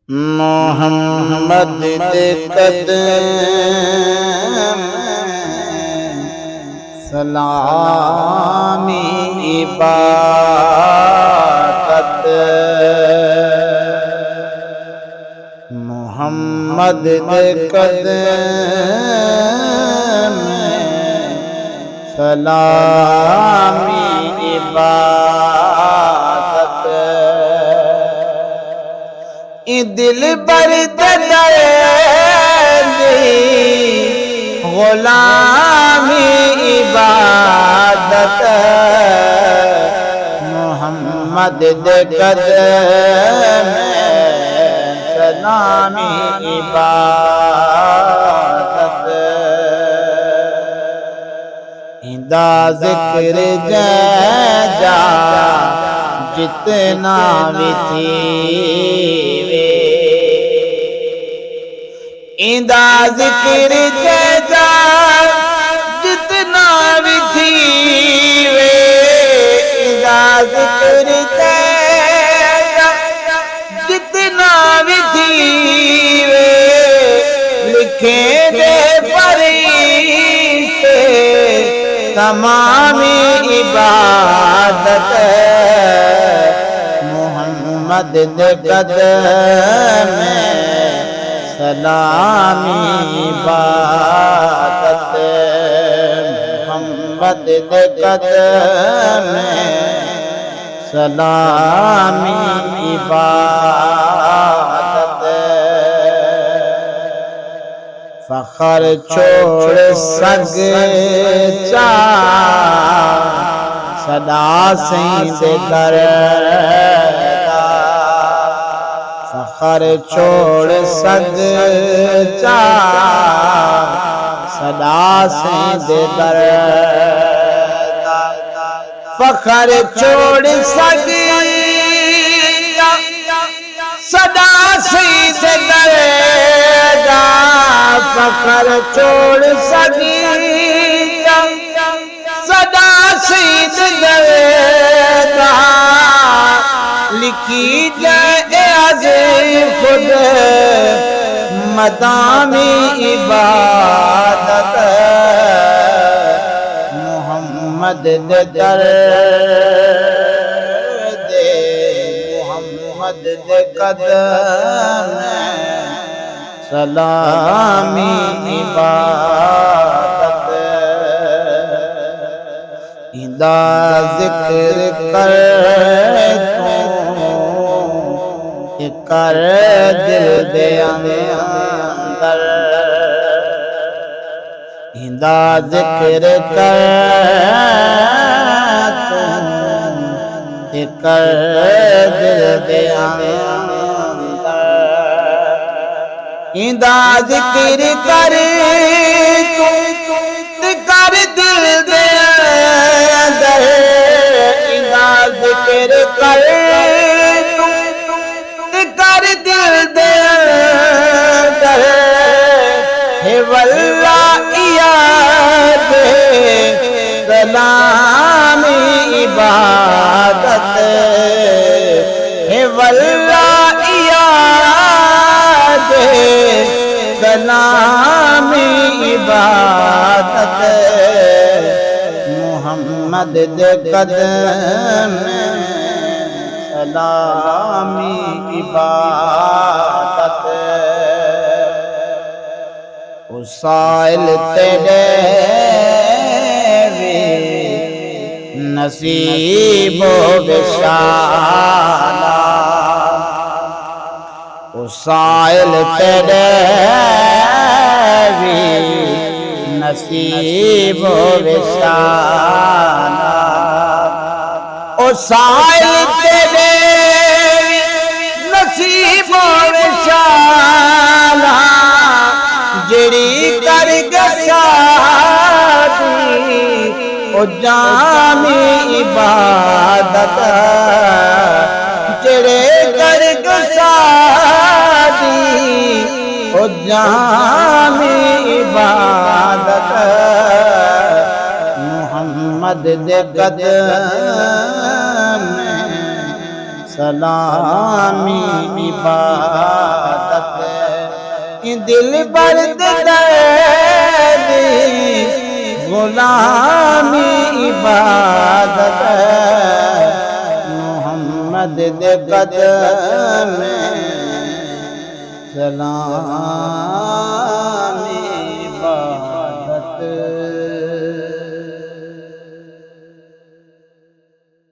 محمد دے قدم سلامی عبادت محمد دے قدم سلامی عبادت دل بر غلامی عبادت محمد دے قدم سلامی عبادت دا ذکر جا جتنا بھی تھی دا ذکر جا جتنا بھی تھی دا ذکر جا جتنا بھی تھی لکھے دے فرشتے تمامی عبادت محمد دے قدم سلامی عبادت محمد دے قدم سلامی عبادت فخر چھوڑ سگ چا صدا سید در فخر چھوڑ سگ چا صدا سید در فخر چھوڑ سگ صدا سید در فخر چھوڑ سگی صدا سید دردا لکھی جائے از خود مدامی عبادت محمد دے درد محمد دے قدم سلامی عبادت دا ذکر کر تو کر دل دے اندر دا ذکر کر تو کر دل دے اندر دا ذکر کر تو کر دل دے اندر دا ذکر کر تو کر دل دے اندر ہے واللہ یاد سلامی عبادت ہے واللہ یاد سلامی عبادت محمد دے قدم سلامی عبادت سائل تیرے نصیب و بشارہ سائل تیرے نصیب و بشارہ سائل تیرے نصیب و بشارہ جڑی کر گسادی او جامی عبادت جڑے کر گسادی او جامی عبادت محمد دے قدم سلامی عبادت دل برد دی غلامی عبادت محمد دے قدم سلام